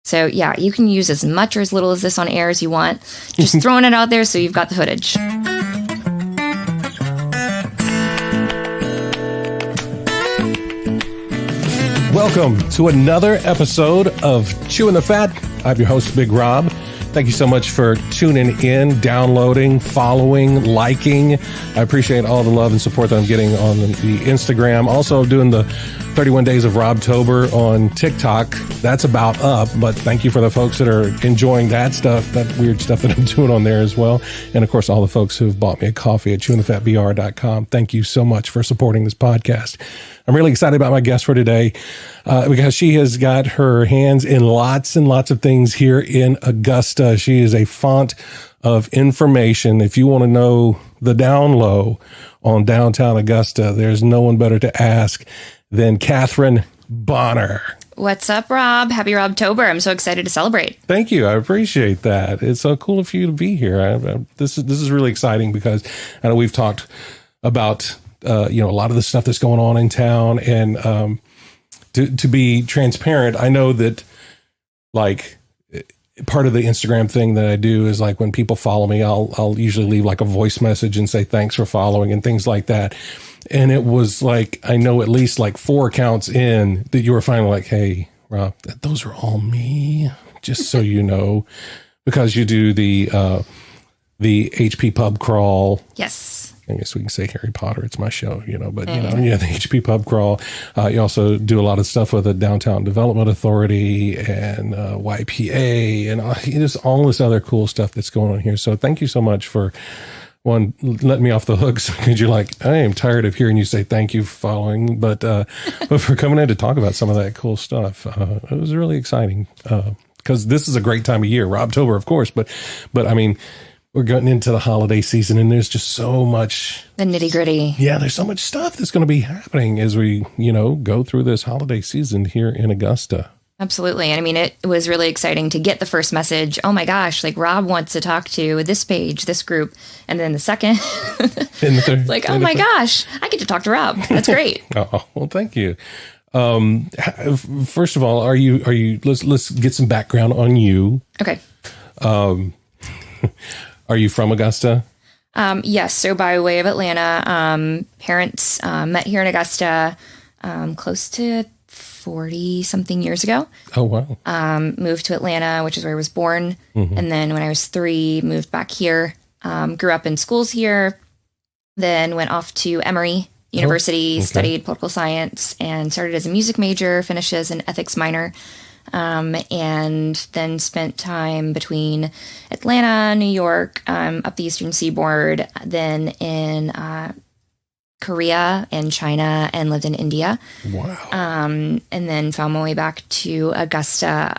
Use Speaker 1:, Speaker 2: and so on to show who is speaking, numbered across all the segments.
Speaker 1: So yeah, you can use as much or as little as this on air as you want. Just throwing it out there so you've got the footage.
Speaker 2: Welcome to another episode of Chewing the Fat. I'm your host, Big Rob. Thank you so much for tuning in, downloading, following, liking. I appreciate all the love and support that I'm getting on the Instagram. Also doing the 31 Days of Robtober on TikTok. That's about up, but thank you for the folks that are enjoying that stuff, that weird stuff that I'm doing on there as well. And of course, all the folks who've bought me a coffee at chewingthefatbr.com. Thank you so much for supporting this podcast. I'm really excited about my guest for today because she has got her hands in lots and lots of things here in Augusta. She is a font of information. If you want to know the down low on downtown Augusta, there's no one better to ask than Katherine Bonner.
Speaker 1: What's up, Rob? Happy Robtober. I'm so excited to celebrate.
Speaker 2: Thank you. I appreciate that. It's so cool of you to be here. This is really exciting because I know we've talked about a lot of the stuff that's going on in town, and to be transparent, I know that like part of the Instagram thing that I do is like when people follow me, I'll usually leave like a voice message and say thanks for following and things like that. And it was like, I know at least like 4 accounts in that you were finally like, hey, Rob, those are all me, just so you know, because you do the HP pub crawl.
Speaker 1: Yes.
Speaker 2: I guess we can say Harry Potter. It's my show, but the HP pub crawl. You also do a lot of stuff with the Downtown Development Authority and YPA and just all this other cool stuff that's going on here. So thank you so much for letting me off the hooks because you're like, I am tired of hearing you say thank you for following, but for coming in to talk about some of that cool stuff. It was really exciting because this is a great time of year, Robtober, of course, but I mean, we're getting into the holiday season and there's just so much.
Speaker 1: The nitty gritty.
Speaker 2: Yeah, there's so much stuff that's going to be happening as we, go through this holiday season here in Augusta.
Speaker 1: Absolutely. And I mean, it was really exciting to get the first message. Oh my gosh, like Rob wants to talk to this page, this group. And then the second,
Speaker 2: and the third,
Speaker 1: like, oh my gosh, I get to talk to Rob. That's great.
Speaker 2: Oh, well, thank you. First of all, let's get some background on you.
Speaker 1: Okay.
Speaker 2: Are you from Augusta?
Speaker 1: Yes. So by way of Atlanta, parents met here in Augusta close to 40 something years ago.
Speaker 2: Oh, wow.
Speaker 1: Moved to Atlanta, which is where I was born. Mm-hmm. And then when I was 3, moved back here, grew up in schools here, then went off to Emory University, studied political science, and started as a music major, finished as an ethics minor. And then spent time between Atlanta, New York, up the Eastern Seaboard, then in Korea and China, and lived in India.
Speaker 2: Wow.
Speaker 1: And then found my way back to Augusta,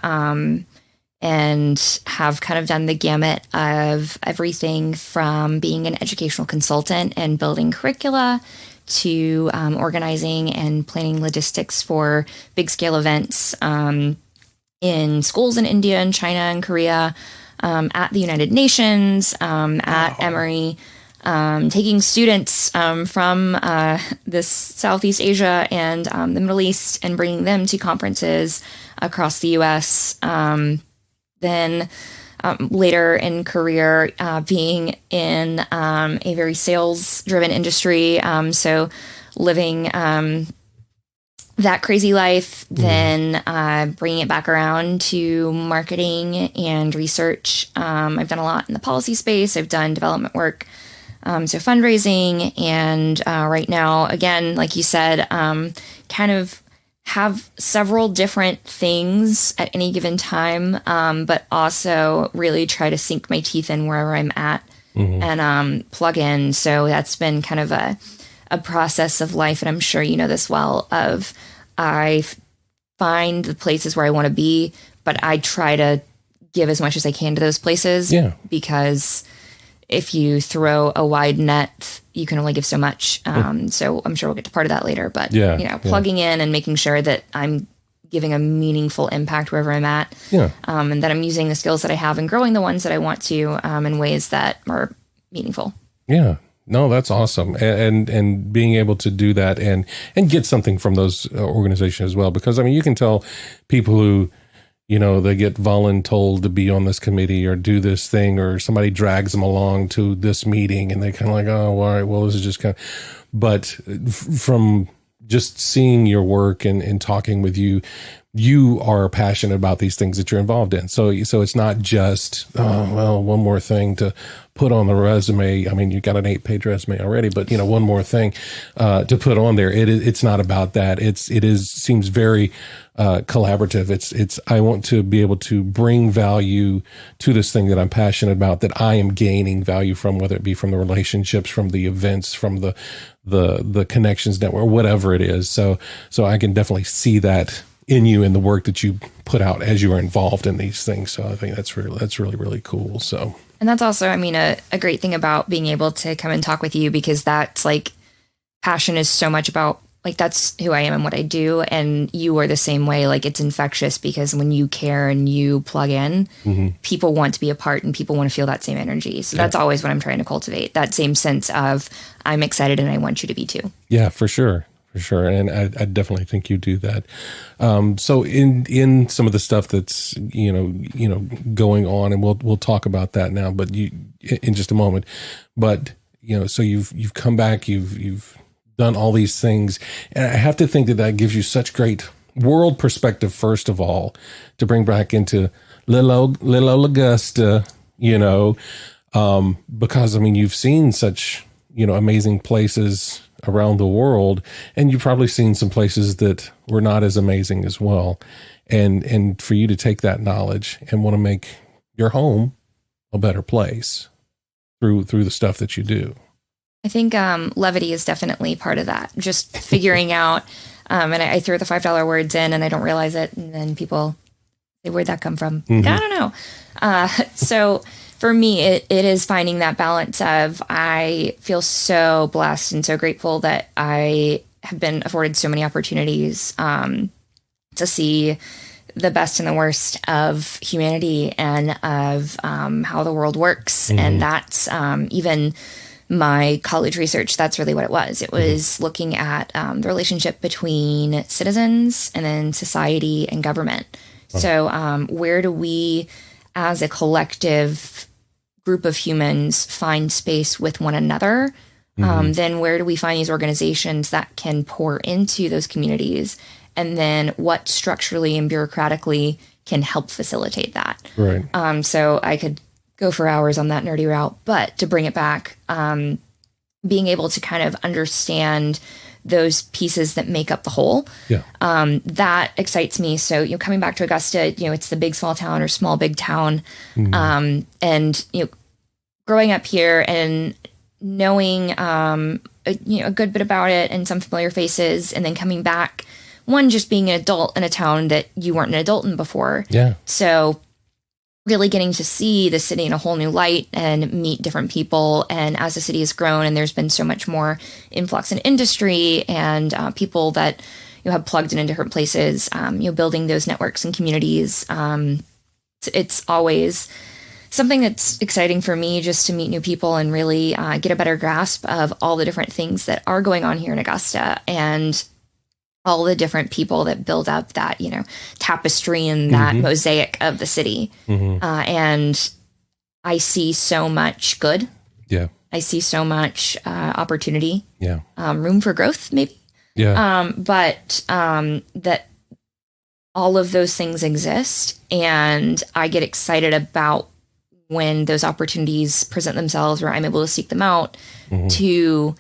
Speaker 1: and have kind of done the gamut of everything from being an educational consultant and building curricula to organizing and planning logistics for big scale events, in schools in India and China and Korea, at the United Nations, at Emory, taking students from this Southeast Asia and the Middle East and bringing them to conferences across the U.S. Then later in career, being in a very sales-driven industry, so living that crazy life, then bringing it back around to marketing and research. I've done a lot in the policy space. I've done development work, so fundraising. And right now, again, like you said, kind of have several different things at any given time, but also really try to sink my teeth in wherever I'm at and plug in. So that's been kind of a process of life, and I'm sure you know this well, of I find the places where I want to be, but I try to give as much as I can to those places, because if you throw a wide net, you can only give so much. So I'm sure we'll get to part of that later, but plugging in and making sure that I'm giving a meaningful impact wherever I'm at, and that I'm using the skills that I have and growing the ones that I want to, in ways that are meaningful.
Speaker 2: Yeah. No, that's awesome. And being able to do that and get something from those organizations as well, because I mean, you can tell people who, they get voluntold to be on this committee or do this thing, or somebody drags them along to this meeting and they kind of like, oh, all right, well, this is just kind of, but from just seeing your work and talking with you, you are passionate about these things that you're involved in. So it's not just, oh, well, one more thing to put on the resume. I mean, you got an 8-page resume already, but one more thing to put on there. It's not about that. Seems very collaborative. It's I want to be able to bring value to this thing that I'm passionate about, that I am gaining value from, whether it be from the relationships, from the events, from the connections network, whatever it is. So I can definitely see that in you, in the work that you put out as you are involved in these things. So I think that's really, really cool. So,
Speaker 1: and that's also, I mean, a great thing about being able to come and talk with you, because that's like, passion is so much about, like, that's who I am and what I do. And you are the same way. Like, it's infectious, because when you care and you plug in, people want to be a part and people want to feel that same energy. So that's always what I'm trying to cultivate, that same sense of, I'm excited and I want you to be too.
Speaker 2: Yeah, for sure. For sure. And I definitely think you do that. So in some of the stuff that's, going on, and we'll talk about that now, but in just a moment, but, so you've come back, you've done all these things. And I have to think that gives you such great world perspective, first of all, to bring back into little old Augusta, because, I mean, you've seen such, amazing places around the world, and you've probably seen some places that were not as amazing as well. And for you to take that knowledge and want to make your home a better place through the stuff that you do.
Speaker 1: I think levity is definitely part of that. Just figuring out, and I throw the $5 words in and I don't realize it, and then people say, where'd that come from? I don't know. So for me, it is finding that balance of, I feel so blessed and so grateful that I have been afforded so many opportunities to see the best and the worst of humanity and of how the world works. And that's even my college research, that's really what it was. It was looking at the relationship between citizens and then society and government. So where do we, as a collective group of humans, find space with one another? Then where do we find these organizations that can pour into those communities? And then what structurally and bureaucratically can help facilitate that?
Speaker 2: Right.
Speaker 1: So I could go for hours on that nerdy route, but to bring it back, being able to kind of understand those pieces that make up the whole, that excites me. So, coming back to Augusta, it's the big small town or small big town. And, growing up here and knowing, a good bit about it and some familiar faces, and then coming back, one, just being an adult in a town that you weren't an adult in before. Yeah. So really getting to see the city in a whole new light and meet different people. And as the city has grown and there's been so much more influx in industry and people that have plugged in different places, building those networks and communities. It's always something that's exciting for me, just to meet new people and really get a better grasp of all the different things that are going on here in Augusta, and all the different people that build up that, tapestry and that mosaic of the city. And I see so much good. Yeah. I see so much opportunity. Yeah. Room for growth, maybe. Yeah. But that all of those things exist, and I get excited about when those opportunities present themselves, where I'm able to seek them out to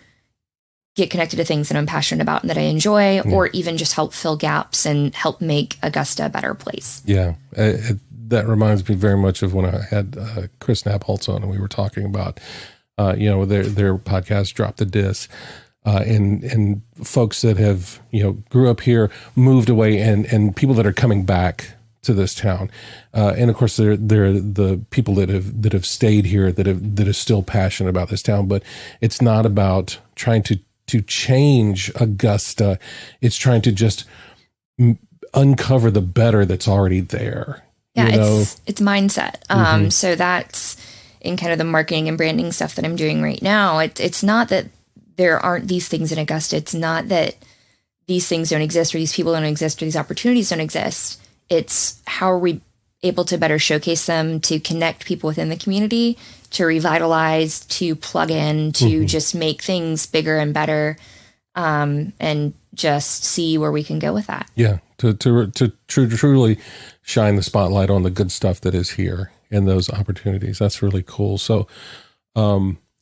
Speaker 1: get connected to things that I'm passionate about and that I enjoy, or even just help fill gaps and help make Augusta a better place. Yeah.
Speaker 2: That reminds me very much of when I had Chris Knappholz on, and we were talking about, their podcast, Drop the Disc, and folks that have, grew up here, moved away, and people that are coming back to this town. And of course they're the people that have stayed here, that are still passionate about this town, but it's not about trying to change Augusta. It's trying to just uncover the better that's already there.
Speaker 1: Yeah. It's mindset. So that's in kind of the marketing and branding stuff that I'm doing right now. It's not that there aren't these things in Augusta. It's not that these things don't exist, or these people don't exist, or these opportunities don't exist. it's how are we able to better showcase them, to connect people within the community, to revitalize, to plug in, to just make things bigger and better, and just see where we can go with that.
Speaker 2: Yeah, to truly shine the spotlight on the good stuff that is here and those opportunities. That's really cool. So,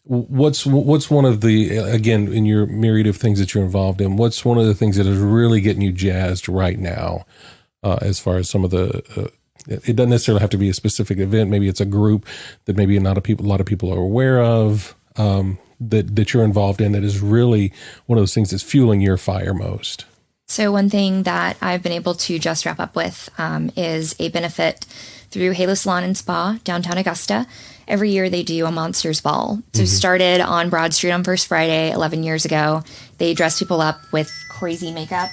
Speaker 2: what's one of the, again, in your myriad of things that you're involved in, what's one of the things that is really getting you jazzed right now, as far as some of the, it doesn't necessarily have to be a specific event. Maybe it's a group that maybe a lot of people are aware of, that you're involved in, that is really one of those things that's fueling your fire most.
Speaker 1: So one thing that I've been able to just wrap up with is a benefit through Halo Salon and Spa, downtown Augusta. Every year they do a Monsters Ball. So started on Broad Street on First Friday 11 years ago. They dress people up with crazy makeup.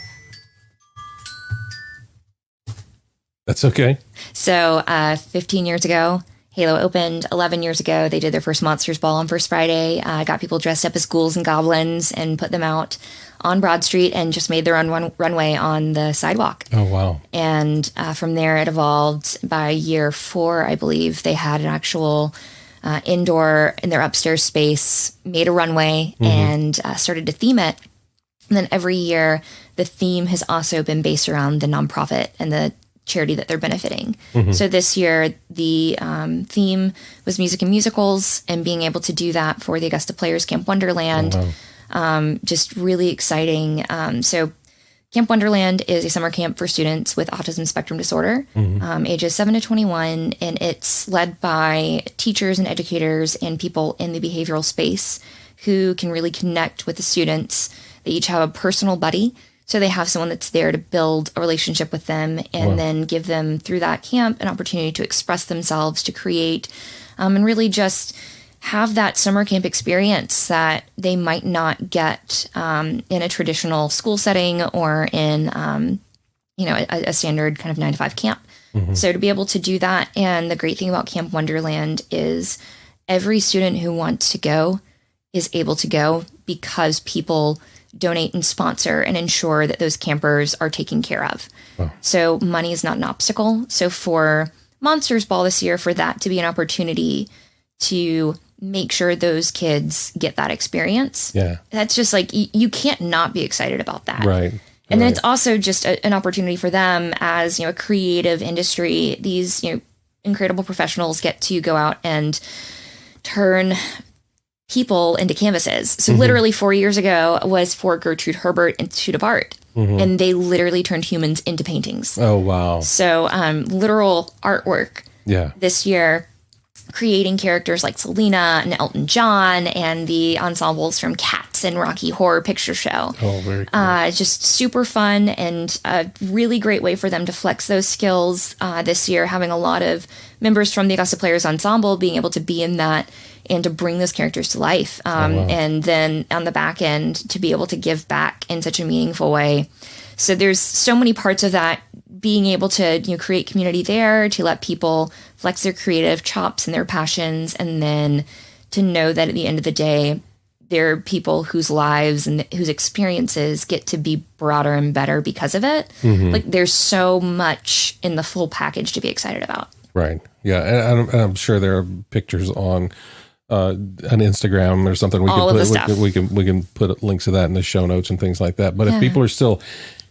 Speaker 2: That's okay.
Speaker 1: So 15 years ago, Halo opened. 11 years ago, they did their first Monsters Ball on First Friday, got people dressed up as ghouls and goblins and put them out on Broad Street and just made their own runway on the sidewalk.
Speaker 2: Oh, wow.
Speaker 1: And from there, it evolved. By year 4, I believe, they had an actual indoor in their upstairs space, made a runway, and started to theme it. And then every year, the theme has also been based around the nonprofit and the charity that they're benefiting. So this year, the theme was music and musicals, and being able to do that for the Augusta Players Camp Wonderland.
Speaker 2: Oh, wow.
Speaker 1: Just really exciting. So Camp Wonderland is a summer camp for students with autism spectrum disorder, ages 7 to 21, and it's led by teachers and educators and people in the behavioral space who can really connect with the students. They each have a personal buddy, so they have someone that's there to build a relationship with them and then give them, through that camp, an opportunity to express themselves, to create, and really just have that summer camp experience that they might not get in a traditional school setting or in, a standard kind of 9-to-5 camp. So to be able to do that, and the great thing about Camp Wonderland is every student who wants to go is able to go because people donate and sponsor and ensure that those campers are taken care of. So money is not an obstacle. So for Monsters Ball this year, for that to be an opportunity to make sure those kids get that experience, that's just like, you can't not be excited about that.
Speaker 2: Right.
Speaker 1: And then it's also just an opportunity for them as, a creative industry. These, incredible professionals get to go out and turn people into canvases. So literally 4 years ago was for Gertrude Herbert Institute of Art. And they literally turned humans into paintings.
Speaker 2: Oh, wow.
Speaker 1: So literal artwork this year, creating characters like Selena and Elton John and the ensembles from Cats and Rocky Horror Picture Show.
Speaker 2: Oh, very cool.
Speaker 1: Just super fun and a really great way for them to flex those skills this year, having a lot of members from the Augusta Players Ensemble being able to be in that and to bring those characters to life. And then on the back end, to be able to give back in such a meaningful way. So there's so many parts of that, being able to create community there, to let people flex their creative chops and their passions, and then to know that at the end of the day, there are people whose lives and whose experiences get to be broader and better because of it. Like, there's so much in the full package to be excited about.
Speaker 2: Right. Yeah. And I'm sure there are pictures on an Instagram or something. We can put links to that in the show notes and things like that. But if people are still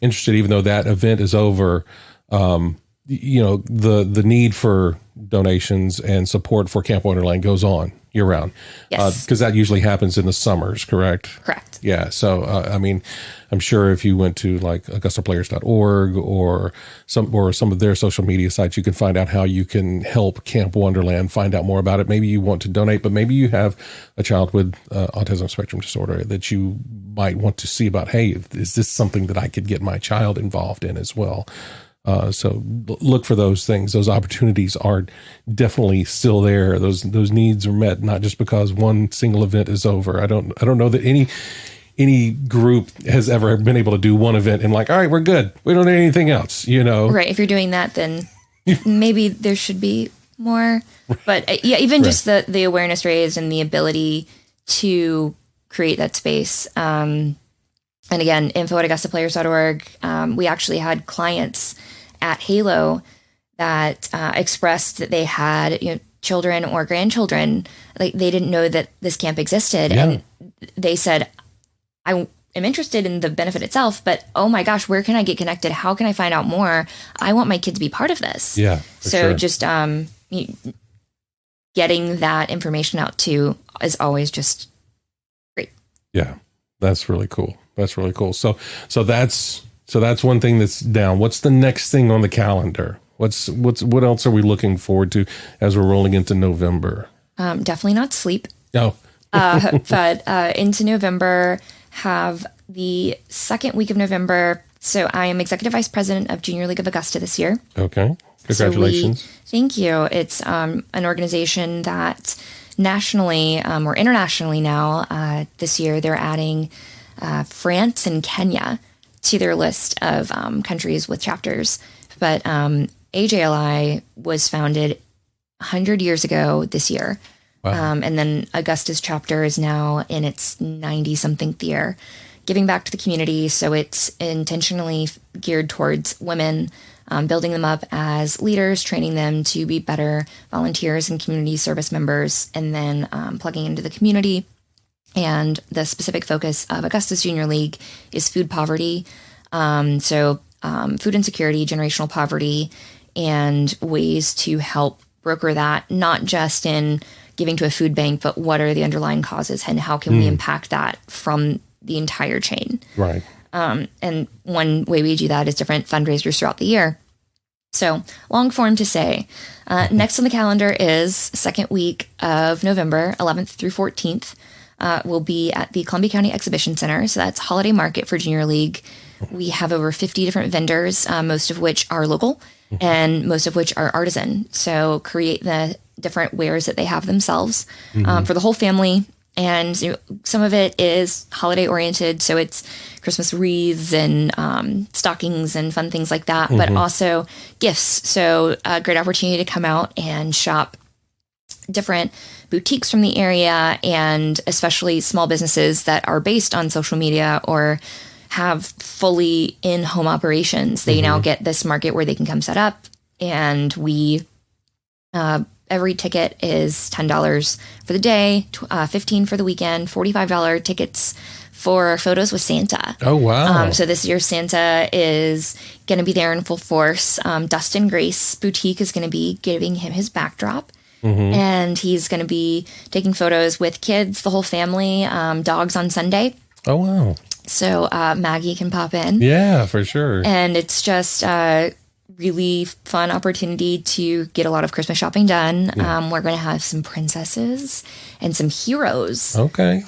Speaker 2: interested, even though that event is over, the need for donations and support for Camp Wonderland goes on year round.
Speaker 1: Yes.
Speaker 2: Because that usually happens in the summers, correct?
Speaker 1: Correct.
Speaker 2: Yeah. So, I'm sure if you went to like AugustaPlayers.org or some of their social media sites, you can find out how you can help Camp Wonderland, find out more about it. Maybe you want to donate, but maybe you have a child with autism spectrum disorder that you might want to see about, hey, is this something that I could get my child involved in as well? So look for those things. Those opportunities are definitely still there. Those needs are met, not just because one single event is over. I don't know that any group has ever been able to do one event and like, all right, we're good. We don't need anything else, Right.
Speaker 1: If you're doing that, then maybe there should be more. But even just the awareness raised and the ability to create that space. And again, info@AugustaPlayers.org. We actually had clients at Halo that expressed that they had children or grandchildren. Like, they didn't know that this camp existed, and they said, I am interested in the benefit itself, but oh my gosh, where can I get connected? How can I find out more? I want my kids to be part of this.
Speaker 2: Yeah.
Speaker 1: So just getting that information out too is always just great.
Speaker 2: Yeah, that's really cool. That's really cool. So that's one thing that's down. What's the next thing on the calendar? What else are we looking forward to as we're rolling into November?
Speaker 1: Definitely not sleep.
Speaker 2: No.
Speaker 1: But into November, have the second week of November. So I am Executive Vice President of Junior League of Augusta this year.
Speaker 2: Okay. Congratulations.
Speaker 1: Thank you. It's an organization that nationally or internationally now, this year, they're adding France and Kenya to their list of countries with chapters. But AJLI was founded 100 years ago this year. Wow. And then Augusta's chapter is now in its 90-something year, giving back to the community. So it's intentionally geared towards women, building them up as leaders, training them to be better volunteers and community service members, and then plugging into the community. And the specific focus of Augusta's Junior League is food poverty. So food insecurity, generational poverty, and ways to help broker that, not just in giving to a food bank, but what are the underlying causes and how can we impact that from the entire chain?
Speaker 2: Right.
Speaker 1: And one way we do that is different fundraisers throughout the year. So long form to say, next on the calendar is second week of November, 11th through 14th. We'll be at the Columbia County Exhibition Center. So that's holiday market for Junior League. We have over 50 different vendors, most of which are local and most of which are artisan. So create the different wares that they have themselves for the whole family. And some of it is holiday oriented. So it's Christmas wreaths and stockings and fun things like that, but also gifts. So a great opportunity to come out and shop different boutiques from the area, and especially small businesses that are based on social media or have fully in-home operations. They now get this market where they can come set up, and we every ticket is $10 for the day, $15 for the weekend, $45 tickets for photos with Santa.
Speaker 2: Oh, wow.
Speaker 1: So this year Santa is going to be there in full force. Dustin Grace Boutique is going to be giving him his backdrop. And he's going to be taking photos with kids, the whole family, dogs on Sunday.
Speaker 2: Oh, wow.
Speaker 1: So Maggie can pop in.
Speaker 2: Yeah, for sure.
Speaker 1: And it's just a really fun opportunity to get a lot of Christmas shopping done. We're going to have some princesses and some heroes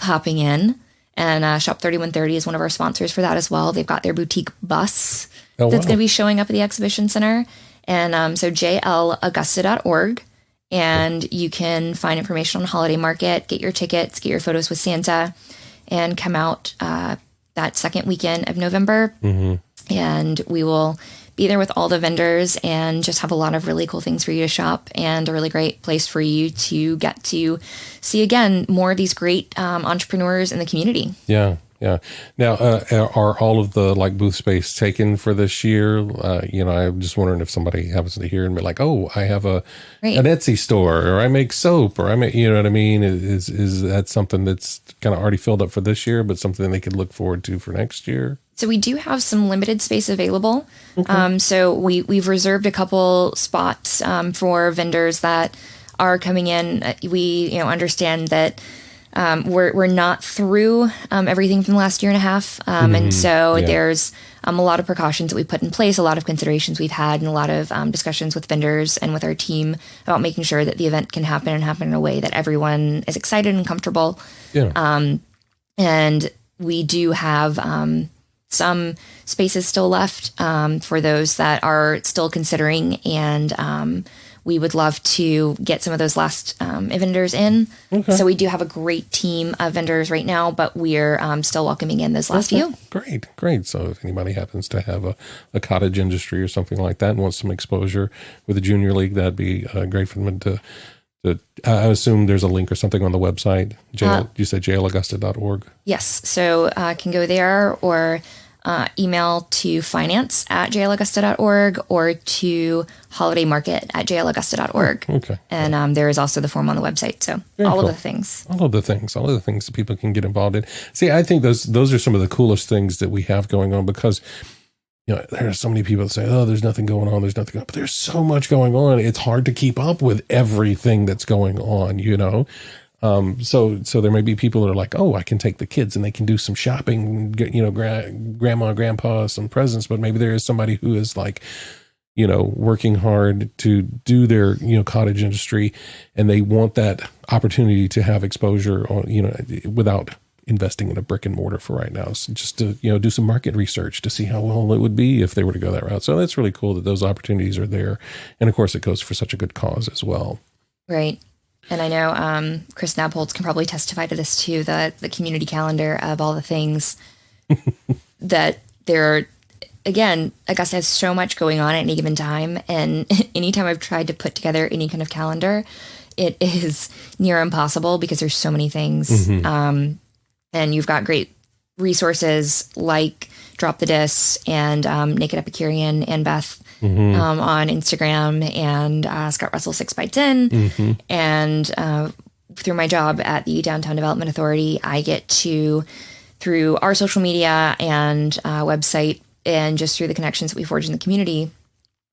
Speaker 1: hopping in. And Shop 3130 is one of our sponsors for that as well. They've got their boutique bus that's going to be showing up at the exhibition center. And so jlaugusta.org. And you can find information on Holiday Market, get your tickets, get your photos with Santa, and come out that second weekend of November. And we will be there with all the vendors and just have a lot of really cool things for you to shop, and a really great place for you to get to see, again, more of these great entrepreneurs in the community. Yeah.
Speaker 2: Yeah. Now, are all of the booth space taken for this year? I'm just wondering if somebody happens to hear and be like, "Oh, I have an Etsy store, or I make soap, or I make," you know what I mean? Is that something that's kind of already filled up for this year, but something they could look forward to for next year?
Speaker 1: So we do have some limited space available. So we've reserved a couple spots for vendors that are coming in. We understand that. We're not through everything from the last year and a half. And so there's a lot of precautions that we put in place, a lot of considerations we've had, and a lot of discussions with vendors and with our team about making sure that the event can happen in a way that everyone is excited and comfortable. And we do have some spaces still left for those that are still considering, and we would love to get some of those last vendors in. So we do have a great team of vendors right now, but we're still welcoming in those last few.
Speaker 2: Great. So if anybody happens to have a cottage industry or something like that and wants some exposure with the Junior League, that'd be great for them to I assume there's a link or something on the website. You said jlaugusta.org?
Speaker 1: Yes. So can go there, or email to finance@jlaugusta.org or to holidaymarket@jlaugusta.org.
Speaker 2: Okay.
Speaker 1: And there is also the form on the website. So
Speaker 2: Very
Speaker 1: all
Speaker 2: cool.
Speaker 1: of the things.
Speaker 2: All of the things that people can get involved in. See, I think those are some of the coolest things that we have going on, because there are so many people that say, oh, there's nothing going on. There's nothing going on. But there's so much going on. It's hard to keep up with everything that's going on, So there may be people that are like, oh, I can take the kids and they can do some shopping, get, grandma, grandpa, some presents. But maybe there is somebody who is like, working hard to do their, cottage industry, and they want that opportunity to have exposure on, without investing in a brick and mortar for right now. So just to, do some market research to see how well it would be if they were to go that route. So that's really cool that those opportunities are there. And of course it goes for such a good cause as well. Right.
Speaker 1: And I know Chris Nabholz can probably testify to this too, the community calendar of all the things that there are. Again, Augusta has so much going on at any given time. And anytime I've tried to put together any kind of calendar, it is near impossible because there's so many things.
Speaker 2: Mm-hmm.
Speaker 1: And you've got great resources like Drop the Dis and Naked Epicurean and Beth on Instagram, and Scott Russell 6x10. And through my job at the Downtown Development Authority, I get to, through our social media and website, and just through the connections that we forge in the community,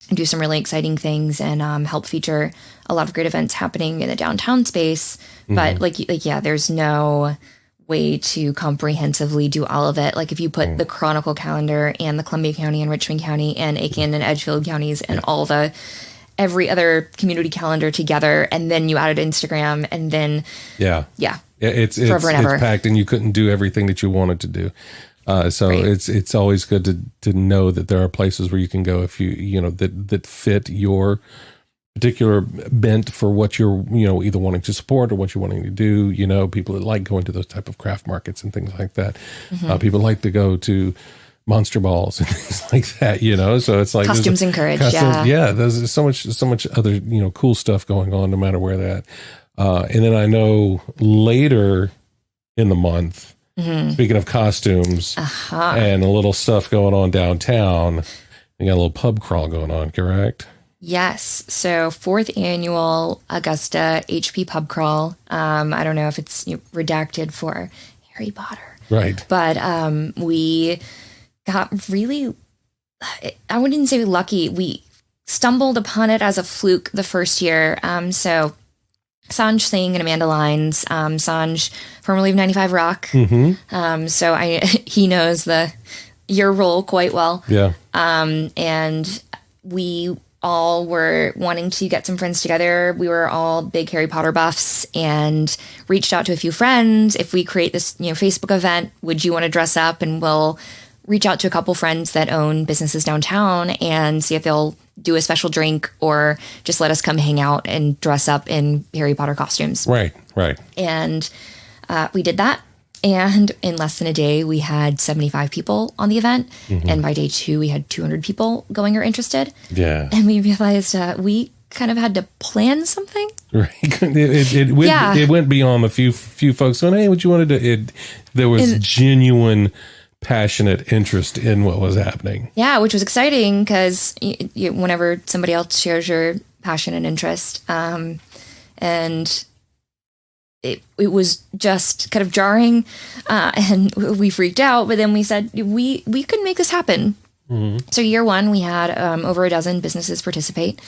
Speaker 1: do some really exciting things and help feature a lot of great events happening in the downtown space. But there's no way to comprehensively do all of it. Like if you put the Chronicle calendar and the Columbia County and Richmond County and Aiken and Edgefield counties and all every other community calendar together, and then you added Instagram, and then
Speaker 2: it's packed, and you couldn't do everything that you wanted to do. So right. It's always good to know that there are places where you can go if that fit your particular bent for what you're, either wanting to support or what you're wanting to do. People that like going to those type of craft markets and things like that. People like to go to monster balls and things like that, so it's like
Speaker 1: costumes encouraged.
Speaker 2: There's so much other, cool stuff going on no matter where that. And then I know later in the month, speaking of costumes and a little stuff going on downtown, you got a little pub crawl going on, correct?
Speaker 1: Yes. So 4th annual Augusta HP pub crawl. I don't know if it's redacted for Harry Potter.
Speaker 2: Right.
Speaker 1: But we got really, I wouldn't say lucky. We stumbled upon it as a fluke the first year. So Sanj Singh and Amanda Lines, Sanj, formerly of 95 Rock. So he knows your role quite well.
Speaker 2: Yeah.
Speaker 1: And we all were wanting to get some friends together. We were all big Harry Potter buffs and reached out to a few friends. If we create this, Facebook event, would you want to dress up? And we'll reach out to a couple friends that own businesses downtown and see if they'll do a special drink or just let us come hang out and dress up in Harry Potter costumes.
Speaker 2: Right.
Speaker 1: And we did that. And in less than a day, we had 75 people on the event. And by day 2, we had 200 people going or interested.
Speaker 2: Yeah.
Speaker 1: And we realized we kind of had to plan something.
Speaker 2: Right. It went beyond a few folks going, hey, what you want to do? There was genuine, passionate interest in what was happening.
Speaker 1: Yeah, which was exciting because whenever somebody else shares your passion and interest, and it was just kind of jarring, and we freaked out. But then we said we could make this happen. So year 1, we had over a dozen businesses participate,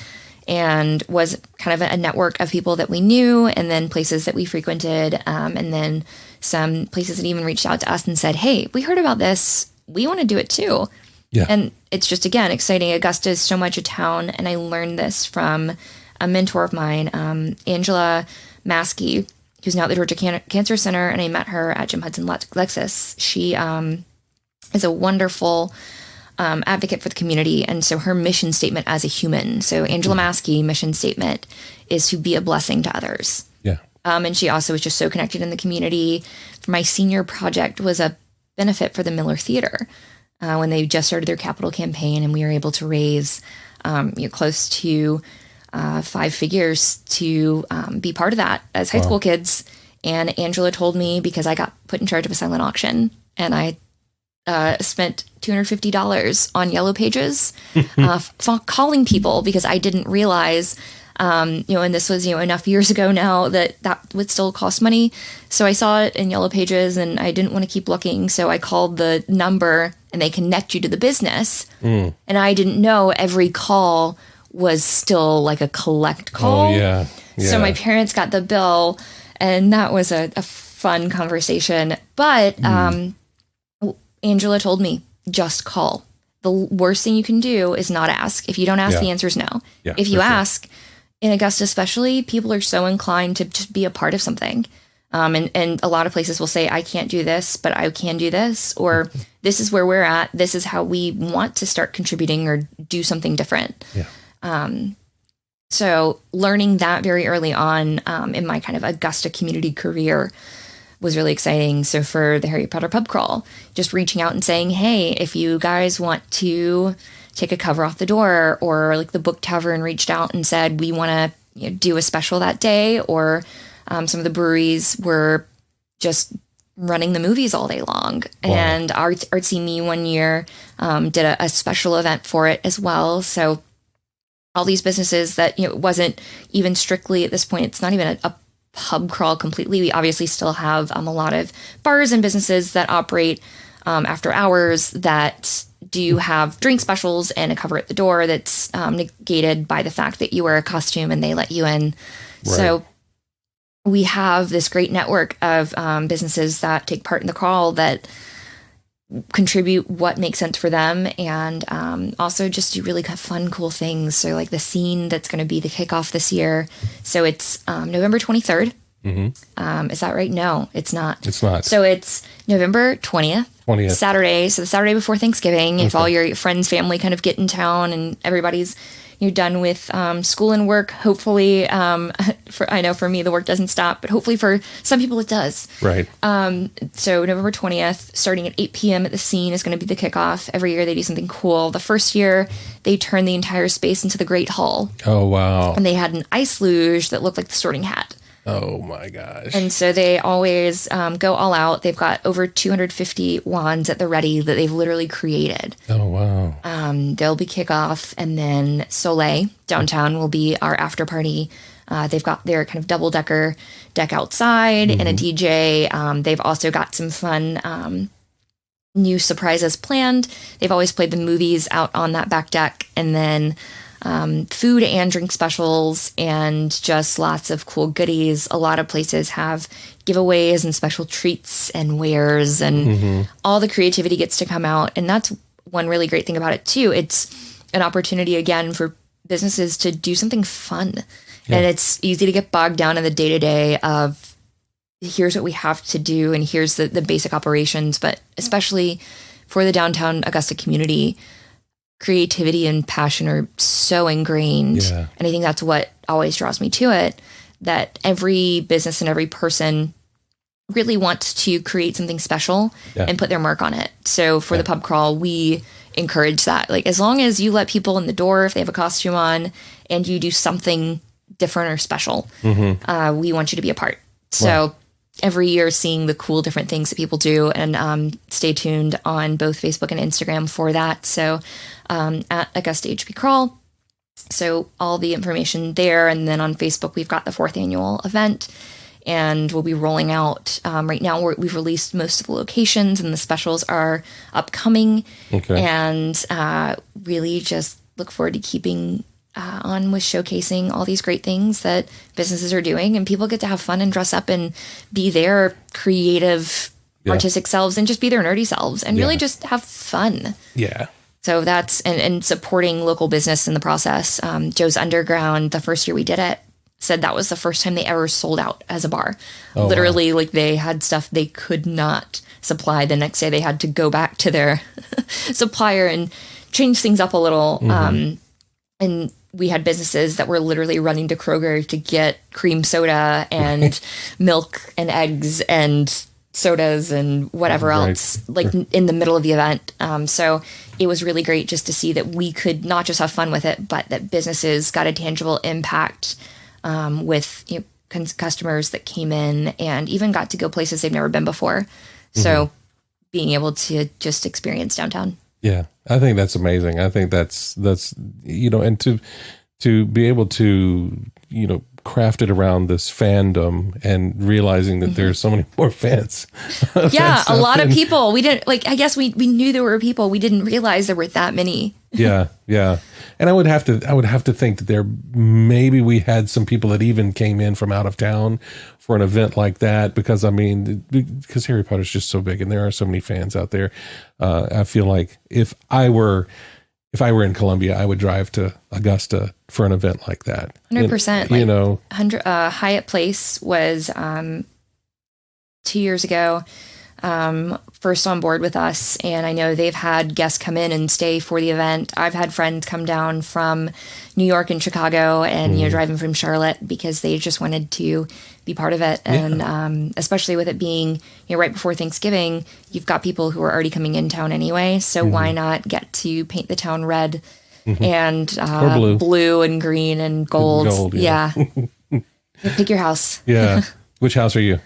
Speaker 1: and was kind of a network of people that we knew, and then places that we frequented, and then some places that even reached out to us and said, hey, we heard about this. We want to do it too.
Speaker 2: Yeah.
Speaker 1: And it's just, again, exciting. Augusta is so much a town. And I learned this from a mentor of mine, Angela Maskey, who's now at the Georgia Cancer Center. And I met her at Jim Hudson Lexus. She is a wonderful advocate for the community. And so her mission statement as a human. So Angela Maskey mission statement is to be a blessing to others.
Speaker 2: Yeah.
Speaker 1: And she also was just so connected in the community. My senior project was a benefit for the Miller Theater when they just started their capital campaign, and we were able to raise close to 5 figures to be part of that as high school kids. And Angela told me, because I got put in charge of a silent auction, and I spent $250 on Yellow Pages, calling people because I didn't realize, and this was, enough years ago now that would still cost money. So I saw it in Yellow Pages and I didn't want to keep looking. So I called the number and they connect you to the business. And I didn't know every call was still like a collect call.
Speaker 2: Oh, yeah.
Speaker 1: So my parents got the bill and that was a fun conversation. But Angela told me, just call. The worst thing you can do is not ask. If you don't ask, the answer is no.
Speaker 2: Yeah,
Speaker 1: if you ask, in Augusta especially, people are so inclined to just be a part of something. And a lot of places will say, I can't do this, but I can do this. Or this is where we're at. This is how we want to start contributing or do something different.
Speaker 2: Yeah.
Speaker 1: So learning that very early on in my kind of Augusta community career was really exciting. So for the Harry Potter pub crawl, just reaching out and saying, hey, if you guys want to take a cover off the door, or like the Book Tavern reached out and said, we want to do a special that day, or some of the breweries were just running the movies all day long. Wow. And Artsy Me one year did a special event for it as well. So all these businesses that, it wasn't even strictly at this point, it's not even a pub crawl completely. We obviously still have a lot of bars and businesses that operate after hours that do have drink specials and a cover at the door that's negated by the fact that you wear a costume and they let you in. Right. So we have this great network of businesses that take part in the crawl that contribute what makes sense for them, and also just do really fun, cool things. So like the scene that's going to be the kickoff this year. So it's November 23rd. Mm-hmm. Is that right? No, it's not.
Speaker 2: It's not.
Speaker 1: So it's November 20th. Saturday. So the Saturday before Thanksgiving, if all your friends, family kind of get in town and everybody's done with school and work, hopefully, I know for me, the work doesn't stop, but hopefully for some people it does.
Speaker 2: Right.
Speaker 1: So November 20th, starting at 8 p.m. at the scene is going to be the kickoff. Every year they do something cool. The first year they turned the entire space into the Great Hall.
Speaker 2: Oh, wow.
Speaker 1: And they had an ice luge that looked like the Sorting Hat.
Speaker 2: Oh my gosh.
Speaker 1: And so they always go all out. They've got over 250 wands at the ready that they've literally created.
Speaker 2: Oh, wow.
Speaker 1: They'll be kickoff, and then Soleil downtown will be our after party. They've got their kind of double-decker deck outside and a DJ. They've also got some fun new surprises planned. They've always played the movies out on that back deck, and then food and drink specials and just lots of cool goodies. A lot of places have giveaways and special treats and wares, and all the creativity gets to come out. And that's one really great thing about it too. It's an opportunity again for businesses to do something fun. Yeah. And it's easy to get bogged down in the day-to-day of here's what we have to do and here's the basic operations. But especially for the downtown Augusta community, creativity and passion are so ingrained. Yeah. And I think that's what always draws me to it, that every business and every person really wants to create something special and put their mark on it. So for the pub crawl, we encourage that. Like, as long as you let people in the door if they have a costume on and you do something different or special, we want you to be a part. So every year seeing the cool different things that people do, and stay tuned on both Facebook and Instagram for that. So at Augusta HB Crawl. So all the information there. And then on Facebook, we've got the 4th annual event, and we'll be rolling out. Right now, we've released most of the locations, and the specials are upcoming. Okay. And really just look forward to keeping on with showcasing all these great things that businesses are doing, and people get to have fun and dress up and be their creative, artistic selves, and just be their nerdy selves, and really just have fun. Yeah. So that's, and supporting local business in the process. Joe's Underground, the first year we did it, said that was the first time they ever sold out as a bar. Oh, literally, like, they had stuff they could not supply. The next day they had to go back to their supplier and change things up a little. And we had businesses that were literally running to Kroger to get cream soda and milk and eggs and sodas and whatever else, like in the middle of the event. So it was really great just to see that we could not just have fun with it, but that businesses got a tangible impact with customers that came in and even got to go places they've never been before. So being able to just experience downtown.
Speaker 2: Yeah, I think that's amazing. I think that's and to be able to craft it around this fandom and realizing that there's so many more fans.
Speaker 1: Yeah, a lot of people. We didn't I guess we knew there were people. We didn't realize there were that many.
Speaker 2: Yeah. And I would have to think that maybe we had some people that even came in from out of town for an event like that, because Harry Potter's just so big and there are so many fans out there. I feel like if I were in Columbia, I would drive to Augusta for an event like that.
Speaker 1: 100%. Hyatt Place was 2 years ago, first on board with us. And I know they've had guests come in and stay for the event. I've had friends come down from New York and Chicago and, driving from Charlotte because they just wanted to be part of it. And especially with it being, right before Thanksgiving, you've got people who are already coming in town anyway. So why not get to paint the town red and blue and green and gold. Yeah. Pick your house.
Speaker 2: Yeah. Which house are you?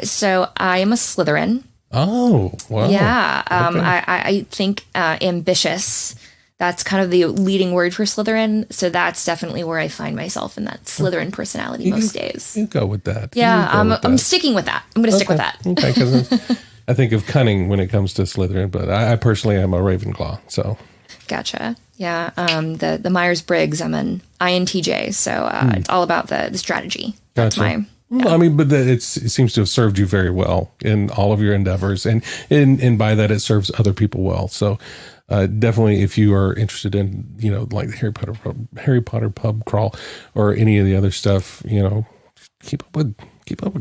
Speaker 1: So I am a Slytherin.
Speaker 2: Oh, wow.
Speaker 1: Yeah. I think ambitious. That's kind of the leading word for Slytherin. So that's definitely where I find myself in that Slytherin personality most days.
Speaker 2: You go with that.
Speaker 1: Yeah, I'm sticking with that. I'm going to stick with that.
Speaker 2: Okay, because I think of cunning when it comes to Slytherin, but I personally am a Ravenclaw. So.
Speaker 1: Gotcha. Yeah. The Myers-Briggs, I'm an INTJ. So it's all about the strategy. That's
Speaker 2: gotcha. I mean, but it seems to have served you very well in all of your endeavors, and by that it serves other people well. So definitely, if you are interested in like the Harry Potter pub crawl or any of the other stuff, keep up with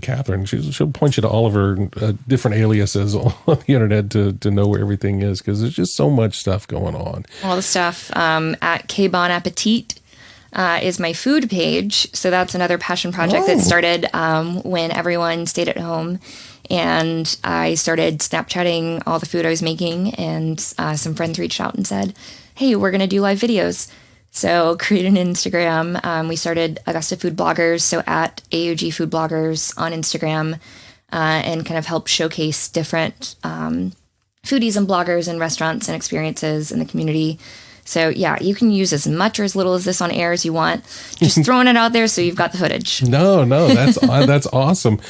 Speaker 2: Katherine. She'll point you to all of her different aliases on the internet to know where everything is, because there's just so much stuff going on.
Speaker 1: All the stuff at Bon Appetit. Is my food page. So that's another passion project that started when everyone stayed at home. And I started Snapchatting all the food I was making. And some friends reached out and said, hey, we're going to do live videos. So created an Instagram. We started Augusta Food Bloggers. So at AOG Food Bloggers on Instagram, and kind of help showcase different foodies and bloggers and restaurants and experiences in the community. So yeah, you can use as much or as little as this on air as you want. Just throwing it out there so you've got the footage.
Speaker 2: No, that's awesome.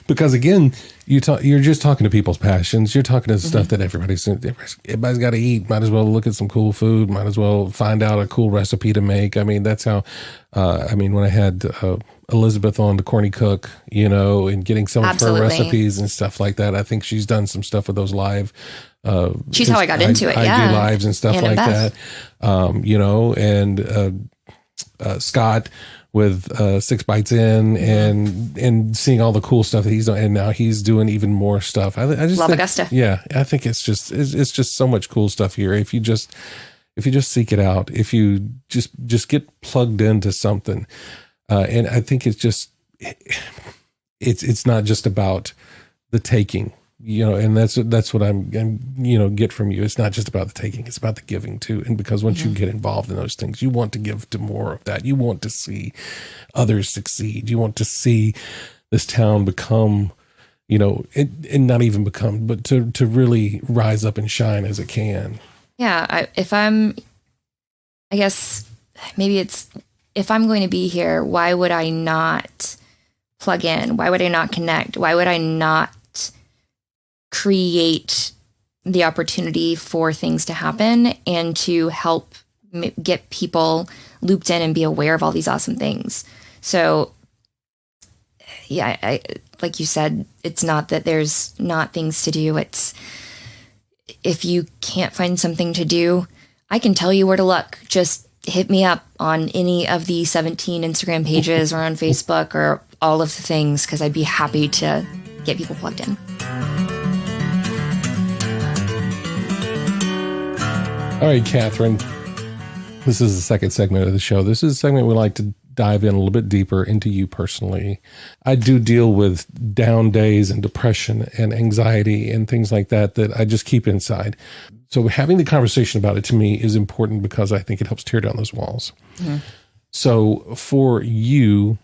Speaker 2: Because again, you're just talking to people's passions. You're talking to stuff that everybody's got to eat. Might as well look at some cool food. Might as well find out a cool recipe to make. I mean, that's how. When I had Elizabeth on, the Corny Cook, and getting some of her recipes and stuff like that. I think she's done some stuff with those live.
Speaker 1: She's how I got into it. Yeah,
Speaker 2: I do lives and stuff like that. And Scott with 6 Bites In, and seeing all the cool stuff that he's done, and now he's doing even more stuff. I just
Speaker 1: love Augusta.
Speaker 2: Yeah, I think it's just so much cool stuff here. If you just seek it out, if you just get plugged into something, and I think it's not just about the taking. And that's what I'm get from you. It's not just about the taking, it's about the giving too. And because once you get involved in those things, you want to give to more of that. You want to see others succeed. You want to see this town become, and not even become, but to really rise up and shine as it can.
Speaker 1: Yeah. If I'm going to be here, why would I not plug in? Why would I not connect? Why would I not create the opportunity for things to happen and to help get people looped in and be aware of all these awesome things? So yeah, I like you said, it's not that there's not things to do. It's if you can't find something to do, I can tell you where to look. Just hit me up on any of the 17 Instagram pages or on Facebook or all of the things, because I'd be happy to get people plugged in.
Speaker 2: All right, Katherine, this is the second segment of the show. This is a segment we like to dive in a little bit deeper into you personally. I do deal with down days and depression and anxiety and things like that I just keep inside. So having the conversation about it to me is important because I think it helps tear down those walls. Mm-hmm. So for you,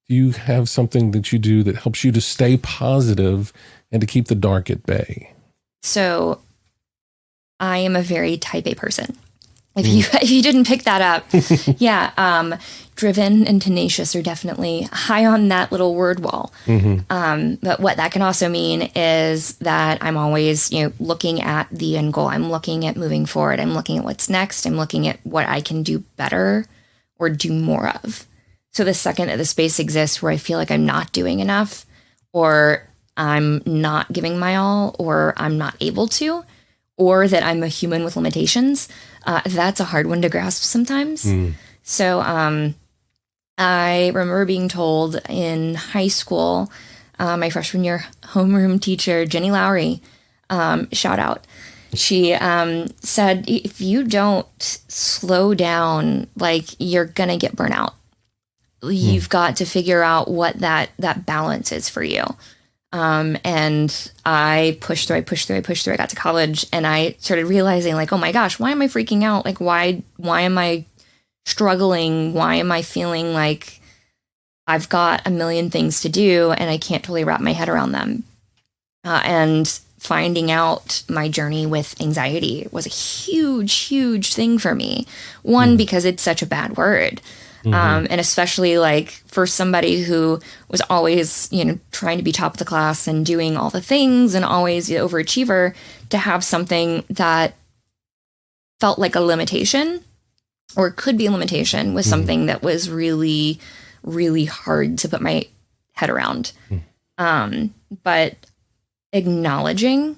Speaker 2: do you have something that you do that helps you to stay positive and to keep the dark at bay?
Speaker 1: So I am a very type A person. If you didn't pick that up, yeah, driven and tenacious are definitely high on that little word wall. But what that can also mean is that I'm always, looking at the end goal. I'm looking at moving forward. I'm looking at what's next. I'm looking at what I can do better or do more of. So the second that the space exists where I feel like I'm not doing enough, or I'm not giving my all, or I'm not able to, or that I'm a human with limitations, that's a hard one to grasp sometimes. So I remember being told in high school, my freshman year homeroom teacher, Jenny Lowry, shout out. She said, if you don't slow down, like, you're going to get burnout. You've got to figure out what that balance is for you. And I pushed through. I got to college and I started realizing, like, oh my gosh, why am I freaking out? Like, why am I struggling? Why am I feeling like I've got a million things to do and I can't totally wrap my head around them? And finding out my journey with anxiety was a huge, huge thing for me. One, because it's such a bad word. And especially like for somebody who was always, trying to be top of the class and doing all the things and always the overachiever, to have something that felt like a limitation or could be a limitation was something that was really, really hard to put my head around. But acknowledging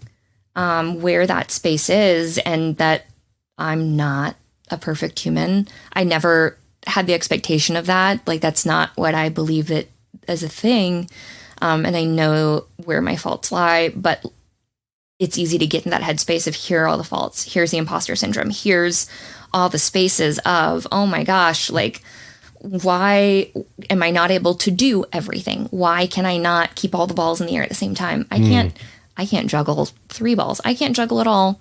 Speaker 1: where that space is and that I'm not a perfect human. I never had the expectation of that. Like, that's not what I believe it as a thing. And I know where my faults lie, but it's easy to get in that headspace of, here are all the faults. Here's the imposter syndrome. Here's all the spaces of, oh my gosh, like, why am I not able to do everything? Why can I not keep all the balls in the air at the same time? I can't juggle 3 balls. I can't juggle it all.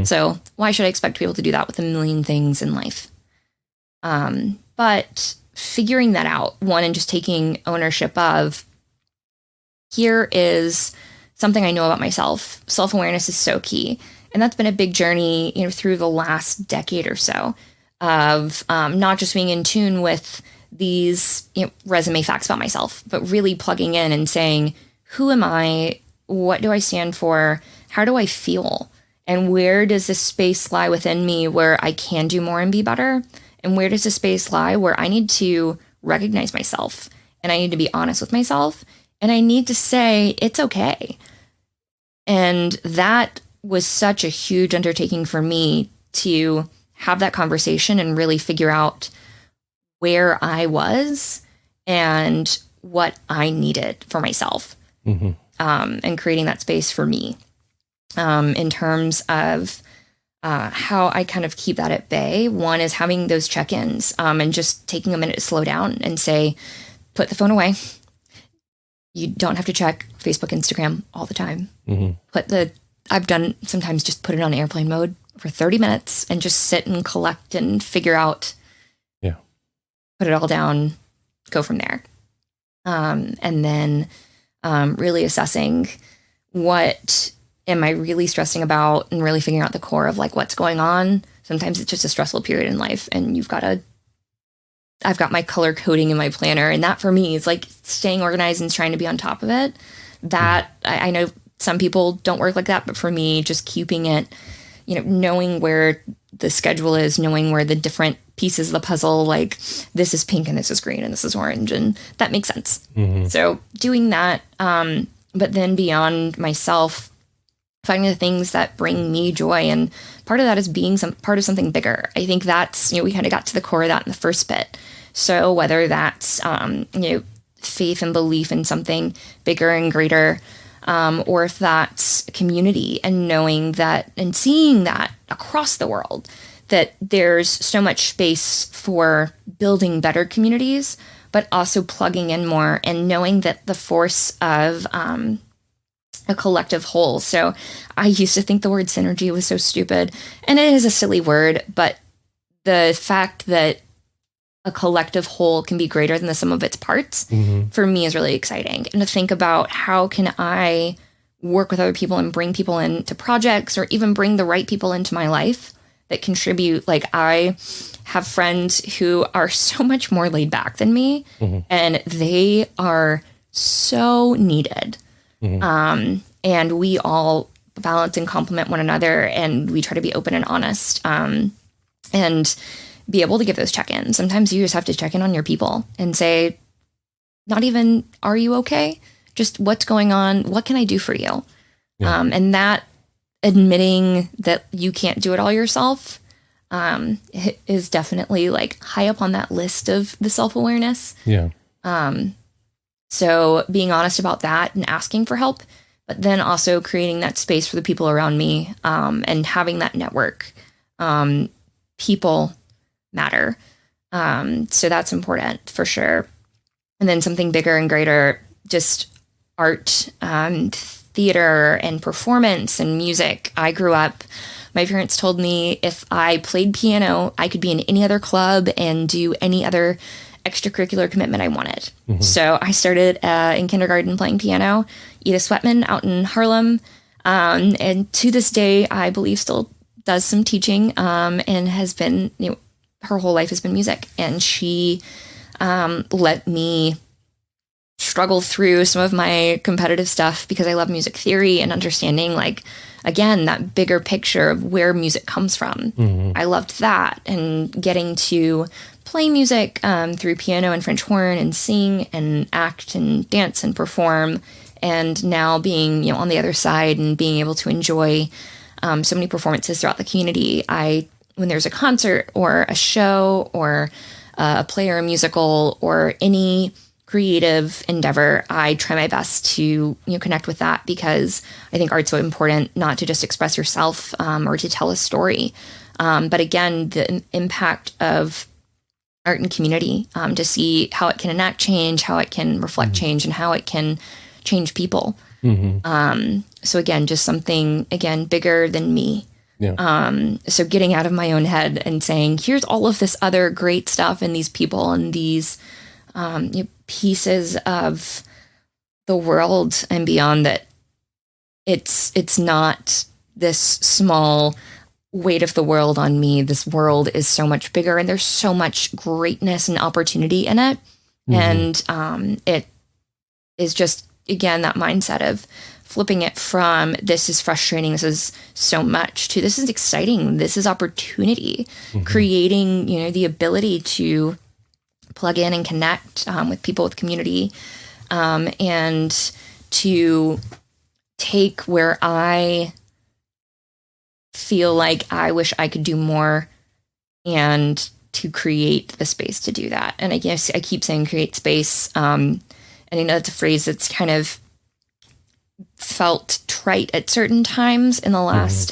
Speaker 1: So why should I expect to be able to do that with a million things in life? But figuring that out, one, and just taking ownership of, here is something I know about myself. Self-awareness is so key. And that's been a big journey, through the last decade or so of not just being in tune with these resume facts about myself, but really plugging in and saying, who am I? What do I stand for? How do I feel? And where does this space lie within me where I can do more and be better? And where does the space lie where I need to recognize myself and I need to be honest with myself and I need to say, it's okay. And that was such a huge undertaking for me to have that conversation and really figure out where I was and what I needed for myself, and creating that space for me, in terms of how I kind of keep that at bay. One is having those check-ins, and just taking a minute to slow down and say, put the phone away. You don't have to check Facebook, Instagram all the time. I've done sometimes just put it on airplane mode for 30 minutes and just sit and collect and figure out, put it all down, go from there. And then really assessing, what am I really stressing about, and really figuring out the core of like what's going on. Sometimes it's just a stressful period in life and I've got my color coding in my planner, and that for me is like staying organized and trying to be on top of it. That I know some people don't work like that, but for me, just keeping it, knowing where the schedule is, knowing where the different pieces of the puzzle, like this is pink and this is green and this is orange, and that makes sense. So doing that, but then beyond myself, finding the things that bring me joy. And part of that is being part of something bigger. I think that's, we kind of got to the core of that in the first bit. So whether that's, faith and belief in something bigger and greater, or if that's community, and knowing that and seeing that across the world, that there's so much space for building better communities, but also plugging in more and knowing that the force of a collective whole. So I used to think the word synergy was so stupid, and it is a silly word, but the fact that a collective whole can be greater than the sum of its parts, for me is really exciting. And to think about, how can I work with other people and bring people into projects, or even bring the right people into my life that contribute. Like, I have friends who are so much more laid back than me, and they are so needed. And we all balance and complement one another, and we try to be open and honest, and be able to give those check-ins. Sometimes you just have to check in on your people and say, not even, are you okay? Just, what's going on? What can I do for you? Yeah. And that, admitting that you can't do it all yourself, is definitely like high up on that list of the self-awareness.
Speaker 2: Yeah.
Speaker 1: So being honest about that and asking for help, but then also creating that space for the people around me, and having that network. People matter. So that's important for sure. And then something bigger and greater, just art, theater and performance and music. I grew up, my parents told me if I played piano, I could be in any other club and do any other extracurricular commitment I wanted. So I started in kindergarten playing piano. Edith Sweatman out in Harlem. And to this day, I believe still does some teaching, and has been, her whole life has been music. And she let me struggle through some of my competitive stuff because I love music theory and understanding, like, again, that bigger picture of where music comes from. I loved that, and getting to play music through piano and French horn and sing and act and dance and perform. And now being, on the other side and being able to enjoy so many performances throughout the community. When there's a concert or a show or a play or a musical or any creative endeavor, I try my best to connect with that, because I think art's so important, not to just express yourself or to tell a story, but again, the impact of art and community, to see how it can enact change, how it can reflect change, and how it can change people. So again, just something, again, bigger than me. Yeah. So getting out of my own head and saying, here's all of this other great stuff and these people and these pieces of the world and beyond, that it's not this small weight of the world on me. This world is so much bigger, and there's so much greatness and opportunity in it. And it is just, again, that mindset of flipping it from this is frustrating, this is so much, to this is exciting, this is opportunity, creating, the ability to plug in and connect with people, with community, and to take where I feel like I wish I could do more, and to create the space to do that. And I guess I keep saying create space. And I know that's a phrase that's kind of felt trite at certain times in the last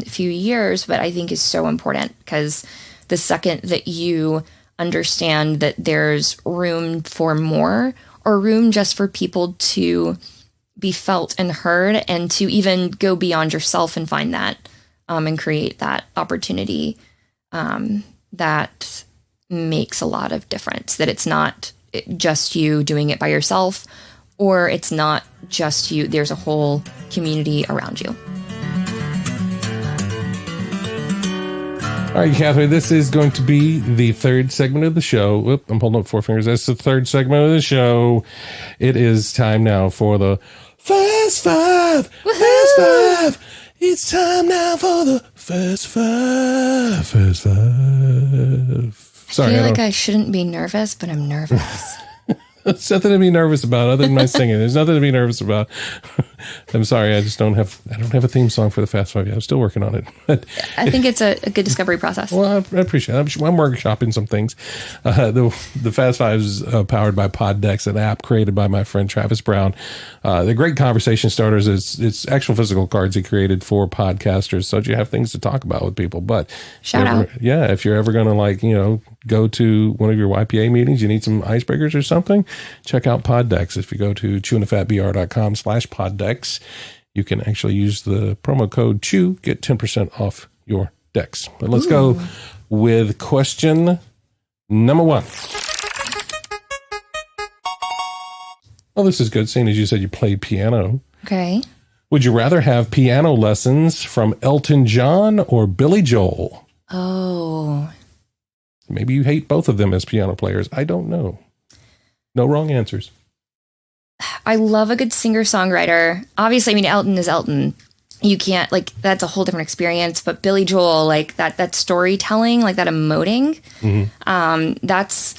Speaker 1: few years, but I think is so important, because the second that you understand that there's room for more, or room just for people to be felt and heard, and to even go beyond yourself and find that, and create that opportunity, that makes a lot of difference. That it's not just you doing it by yourself, or it's not just you. There's a whole community around you.
Speaker 2: All right, Catherine, this is going to be the third segment of the show. Whoop, I'm holding up four fingers. That's the third segment of the show. It is time now for the Fast Five. Woo-hoo! Fast Five. It's time now for the Fast Five. Fast Five. Sorry,
Speaker 1: I feel like I shouldn't be nervous, but I'm nervous.
Speaker 2: There's nothing to be nervous about other than my singing. There's nothing to be nervous about. I'm sorry, I don't have a theme song for the Fast Five yet. I'm still working on it. But
Speaker 1: I think it's a good discovery process.
Speaker 2: Well, I appreciate it. I'm workshopping some things. The Fast Five is powered by Poddex, an app created by my friend Travis Brown. They're great conversation starters. It's actual physical cards he created for podcasters, so that you have things to talk about with people. But
Speaker 1: shout out.
Speaker 2: Yeah, if you're ever going to go to one of your YPA meetings, you need some icebreakers or something, check out Poddex. If you go to chewinthefatbr.com/Poddex, you can actually use the promo code CHEW, get 10% off your decks. But let's go with question number one. Oh, this is good, seeing as you said you played piano.
Speaker 1: Okay.
Speaker 2: Would you rather have piano lessons from Elton John or Billy Joel?
Speaker 1: Oh.
Speaker 2: Maybe you hate both of them as piano players. I don't know. No wrong answers.
Speaker 1: I love a good singer-songwriter. Obviously, I mean, Elton is Elton. You can't, like, that's a whole different experience. But Billy Joel, like, that storytelling, like that emoting, that's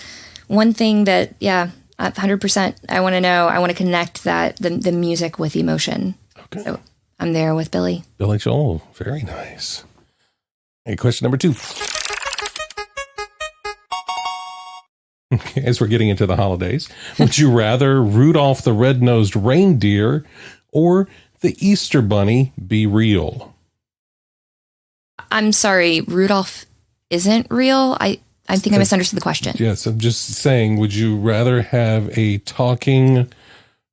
Speaker 1: one thing that, 100%. I want to know. I want to connect the music with emotion.
Speaker 2: Okay.
Speaker 1: So I'm there with Billy.
Speaker 2: Billy Joel. Very nice. Hey, question number 2. As we're getting into the holidays, would you rather Rudolph the Red-Nosed Reindeer or the Easter Bunny be real?
Speaker 1: I'm sorry, Rudolph isn't real. I think I misunderstood the question.
Speaker 2: Yes, I'm just saying, would you rather have a talking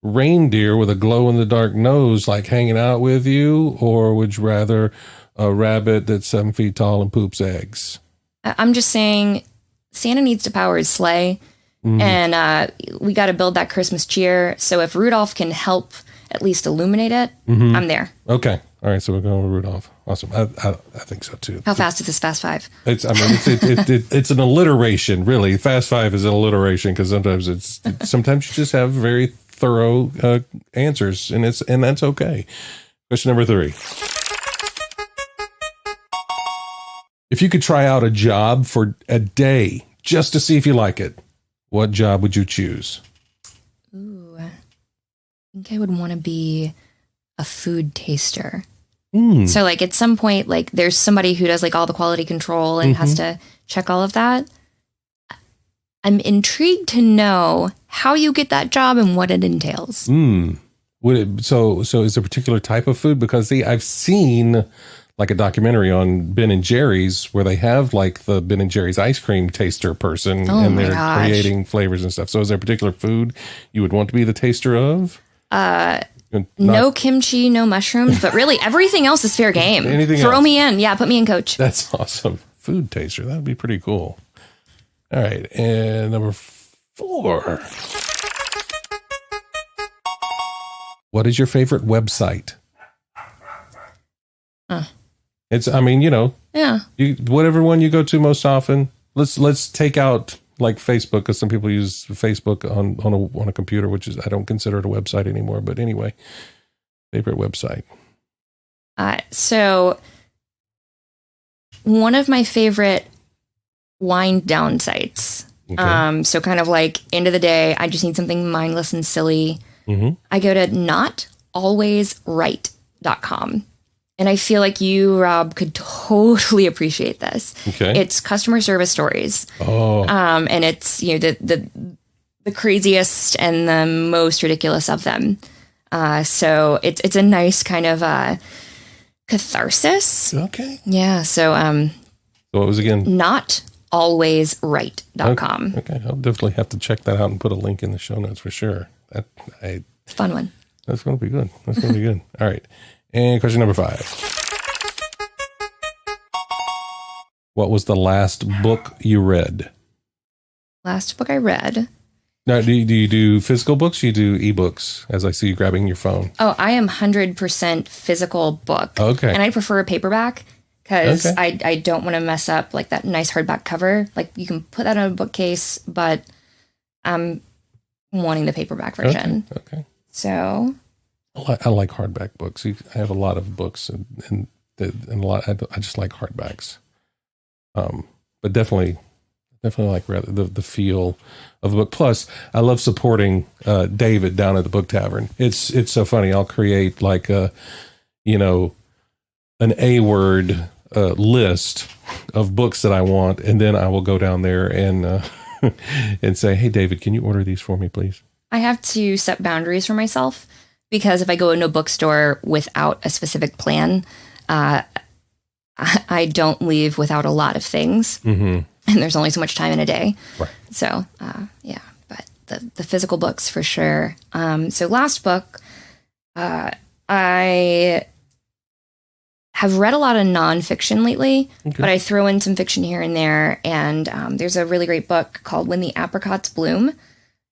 Speaker 2: reindeer with a glow-in-the-dark nose like hanging out with you, or would you rather a rabbit that's 7 feet tall and poops eggs?
Speaker 1: I'm just saying Santa needs to power his sleigh, and we got to build that Christmas cheer. So if Rudolph can help at least illuminate it, I'm there.
Speaker 2: Okay. All right. So we're going with Rudolph. Awesome. I think so too.
Speaker 1: How fast is this Fast Five?
Speaker 2: It's an alliteration, really. Fast Five is an alliteration because sometimes you just have very thorough answers, and that's okay. Question number 3. If you could try out a job for a day just to see if you like it, what job would you choose?
Speaker 1: Ooh, I think I would want to be a food taster. So like at some point, like there's somebody who does like all the quality control and has to check all of that. I'm intrigued to know how you get that job and what it entails.
Speaker 2: Would it, so is there a particular type of food? Because I've seen like a documentary on Ben and Jerry's where they have like the Ben and Jerry's ice cream taster person and they're creating flavors and stuff. So is there a particular food you would want to be the taster of?
Speaker 1: No kimchi, no mushrooms, but really everything else is fair game. Throw me in. Yeah, put me in, coach.
Speaker 2: That's awesome. Food taster. That would be pretty cool. All right. And number 4. What is your favorite website? It's, I mean, whatever one you go to most often. Let's take out like Facebook, because some people use Facebook on a computer, which is, I don't consider it a website anymore. But anyway, favorite website.
Speaker 1: So one of my favorite wind down sites. Okay. So kind of like end of the day, I just need something mindless and silly. I go to notalwaysright.com. And I feel like you, Rob, could totally appreciate this. Okay. It's customer service stories. And it's, the craziest and the most ridiculous of them. So it's a nice kind of catharsis.
Speaker 2: Okay.
Speaker 1: Yeah. So
Speaker 2: what was again?
Speaker 1: Notalwaysright.com.
Speaker 2: Okay. I'll definitely have to check that out and put a link in the show notes for sure.
Speaker 1: It's a fun one.
Speaker 2: That's going to be good. All right. And question number 5. What was the last book you read?
Speaker 1: Last book I read.
Speaker 2: Now, do you do physical books? Or you do ebooks, as I see you grabbing your phone?
Speaker 1: Oh, I am 100% physical book. Okay. And I prefer a paperback because I don't want to mess up like that nice hardback cover. Like you can put that on a bookcase, but I'm wanting the paperback version. Okay. So...
Speaker 2: I like hardback books. I have a lot of books and a lot. I just like hardbacks. But definitely like the feel of the book. Plus, I love supporting David down at the Book Tavern. It's so funny. I'll create like an A-word list of books that I want, and then I will go down there and and say, "Hey, David, can you order these for me, please?"
Speaker 1: I have to set boundaries for myself. Because if I go into a bookstore without a specific plan, I don't leave without a lot of things. And there's only so much time in a day. Right. So, but the physical books for sure. So last book, I have read a lot of nonfiction lately, but I throw in some fiction here and there. And there's a really great book called When the Apricots Bloom.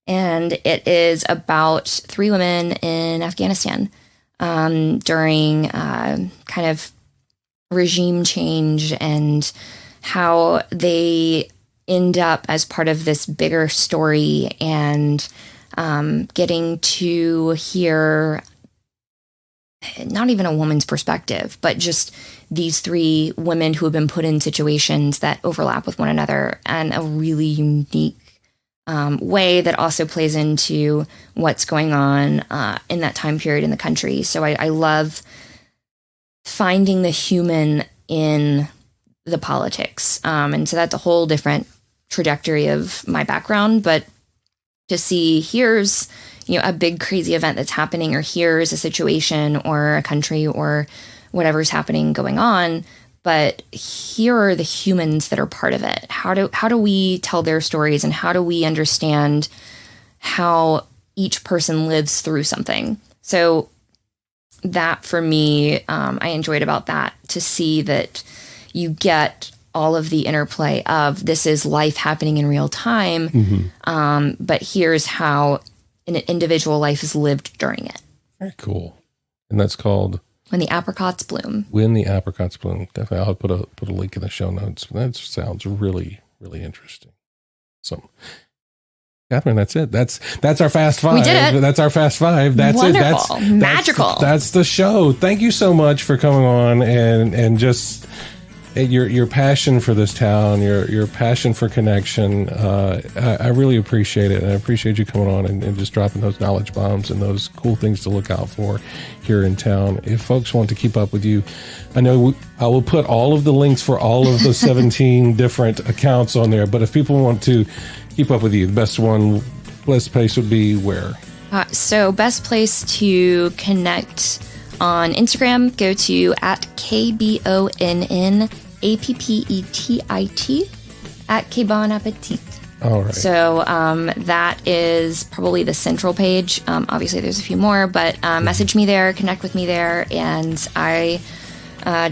Speaker 1: And it is about 3 women in Afghanistan. during kind of regime change, and how they end up as part of this bigger story, and getting to hear not even a woman's perspective, but just these three women who have been put in situations that overlap with one another in a really unique way that also plays into what's going on in that time period in the country. So I love finding the human in the politics. And so that's a whole different trajectory of my background, but to see here's, a big crazy event that's happening, or here's a situation or a country or whatever's happening going on, but here are the humans that are part of it. How do we tell their stories, and how do we understand how each person lives through something? So that for me, I enjoyed about that, to see that you get all of the interplay of this is life happening in real time, but here's how an individual life is lived during it.
Speaker 2: Very cool. And that's called
Speaker 1: When the Apricots Bloom. When
Speaker 2: the Apricots Bloom. Definitely, I'll put a link in the show notes. That sounds really, really interesting. So, Katherine, that's it. That's our Fast Five.
Speaker 1: We did it.
Speaker 2: That's our Fast Five. That's
Speaker 1: wonderful.
Speaker 2: It.
Speaker 1: Magical.
Speaker 2: That's the show. Thank you so much for coming on and just your passion for this town, your passion for connection. I really appreciate it. And I appreciate you coming on and just dropping those knowledge bombs and those cool things to look out for here in town. If folks want to keep up with you, I know I will put all of the links for all of the 17 different accounts on there. But if people want to keep up with you, the best place would be where?
Speaker 1: So best place to connect on Instagram, go to @KBONNAPPETIT @KBonAppetit.
Speaker 2: All right.
Speaker 1: So that is probably the central page. Obviously, there's a few more, but message me there, connect with me there, and I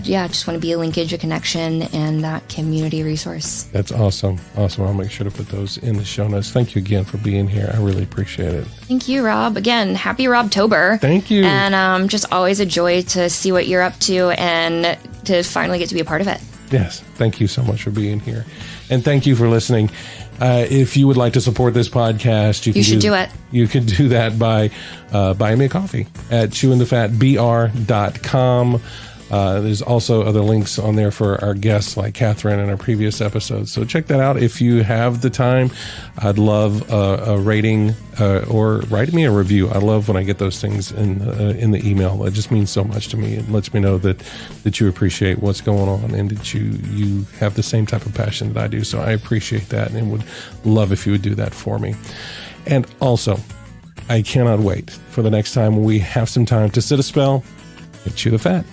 Speaker 1: just want to be a linkage, a connection, and that community resource.
Speaker 2: That's awesome. Awesome. I'll make sure to put those in the show notes. Thank you again for being here. I really appreciate it.
Speaker 1: Thank you, Rob. Again, happy Robtober.
Speaker 2: Thank you.
Speaker 1: And just always a joy to see what you're up to and to finally get to be a part of it.
Speaker 2: Yes. Thank you so much for being here. And thank you for listening. If you would like to support this podcast, you should do it. You can do that by buying me a coffee at chewingthefatbr.com. There's also other links on there for our guests like Katherine in our previous episodes. So check that out if you have the time. I'd love a rating or write me a review. I love when I get those things in the email. It just means so much to me. It lets me know that you appreciate what's going on and that you have the same type of passion that I do. So I appreciate that and would love if you would do that for me. And also, I cannot wait for the next time we have some time to sit a spell and chew the fat.